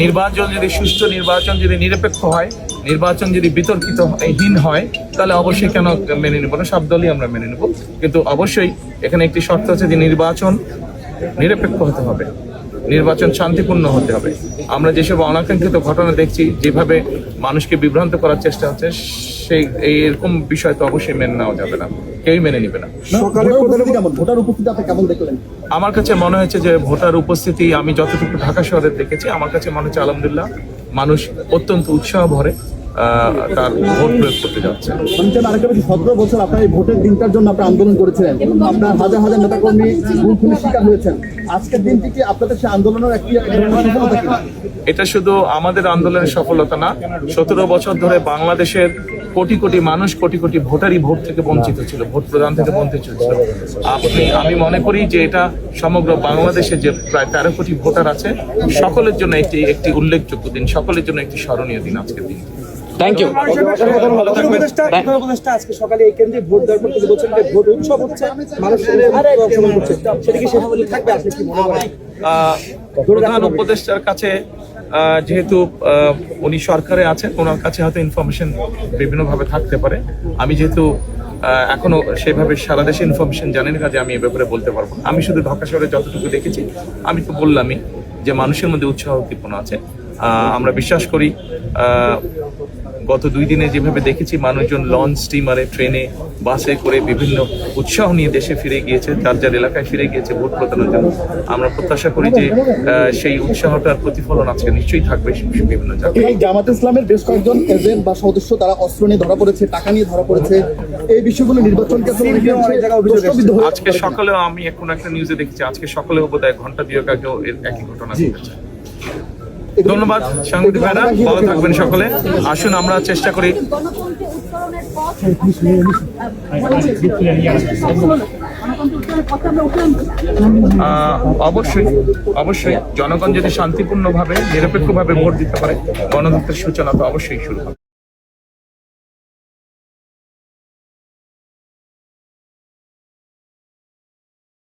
নির্বাচন যদি সুষ্ঠু, নির্বাচন যদি নিরপেক্ষ হয়, নির্বাচন যদি বিতর্কিতহীন হয়, তাহলে অবশ্যই কেন মেনে নেব না, সব দলই আমরা মেনে নেব। কিন্তু অবশ্যই এখানে একটি শর্ত আছে যে নির্বাচন নিরপেক্ষ হতে হবে, নির্বাচন শান্তিপূর্ণ হতে হবে। আমরা যেসব অনাকাঙ্ক্ষিত ঘটনা দেখছি, যেভাবে মানুষকে বিভ্রান্ত করার চেষ্টা হচ্ছে, সেই এরকম বিষয় তো অবশ্যই মেনে নেওয়া যাবে না, কেউই মেনে নেবে না। আমার কাছে মনে হয়েছে যে ভোটার উপস্থিতি, আমি যতটুকু ঢাকা শহরে দেখেছি, আমার কাছে মনে হচ্ছে আলহামদুলিল্লাহ মানুষ অত্যন্ত উৎসাহ ভরে তার ভোট প্রয়োগ করতে যাচ্ছে। 17 বছর আপনার এই ভোটের দিনটার জন্য আপনি আন্দোলন করেছিলেন, আপনার হাজার হাজার নেতাকর্মী খুনের শিকার হয়েছেন। আজকের দিনটি কি আপনাদের সেই আন্দোলনের একটি সফলতা কিনা? এটা শুধু আমাদের আন্দোলনের সফলতা না, 17 বছর ধরে বাংলাদেশের কোটি কোটি মানুষ, কোটি কোটি ভোটারই ভোট থেকে বঞ্চিত ছিল, ভোট প্রদান থেকে বঞ্চিত ছিল। আমি মনে করি যে এটা সমগ্র বাংলাদেশে যে প্রায় 13 কোটি ভোটার আছে, সকলের জন্য একটি উল্লেখযোগ্য দিন, সকলের জন্য একটি স্মরণীয় দিন আজকের দিন। Thank you. আজকে সকালে এই কেন্দ্রে ভোট দেওয়ার পর তিনি বলছেন যে ভোট উৎসব হচ্ছে, মানুষের অংশগ্রহণ করছে, সেটা কি সেভাবে থাকবে? আপনি কি মনে করেন? প্রধান উপদেষ্টার কাছে যেহেতু উনি সরকারে আছেন, ওনার কাছে হয়তো ইনফরমেশন বিভিন্নভাবে থাকতে পারে। আমি যেহেতু এখনো সেভাবে সারা দেশে ইনফরমেশন জানি না, কাজে আমি এ ব্যাপারে বলতে পারবো না। আমি শুধু ঢাকা শহরে যতটুকু দেখেছি, আমি তো বললামই যে মানুষের মধ্যে উৎসাহ উদ্দীপনা আছে। আমরা বিশ্বাস করি গত 2 দিনে যেভাবে দেখেছি মানুষজন লঞ্চ, স্টিমারে, ট্রেনে, বাসে করে বিভিন্ন উৎসাহ নিয়ে দেশে ফিরে গিয়েছে, যার যার এলাকায় ফিরে গিয়েছে ভোট প্রদানের জন্য। আমরা প্রত্যাশা করি যে সেই উৎসাহটার প্রতিফলন আজকে নিশ্চয়ই থাকবে বিভিন্ন জায়গায়। এই জামাত ইসলামের বেশ কয়েকজন এজেন্ট বা সদস্য তারা অস্ত্র নিয়ে ধরা পড়েছে, টাকা নিয়ে ধরা পড়েছে, এই বিষয়গুলো নির্বাচনকে আজকে সকালেও আমি এখন একটা নিউজে দেখেছি, আজকে সকালেও বোধহয় ঘন্টা 2 আগেও একই ঘটনা ঘটেছে। ধন্যবাদ সাংবাদিক ভাইরা, ভালো থাকবেন সকলে। আসুন আমরা চেষ্টা করি অবশ্যই জনগণ যদি শান্তিপূর্ণভাবে, নিরপেক্ষভাবে ভোট দিতে পারে, গণতন্ত্রের সূচনা তো অবশ্যই শুরু হবে।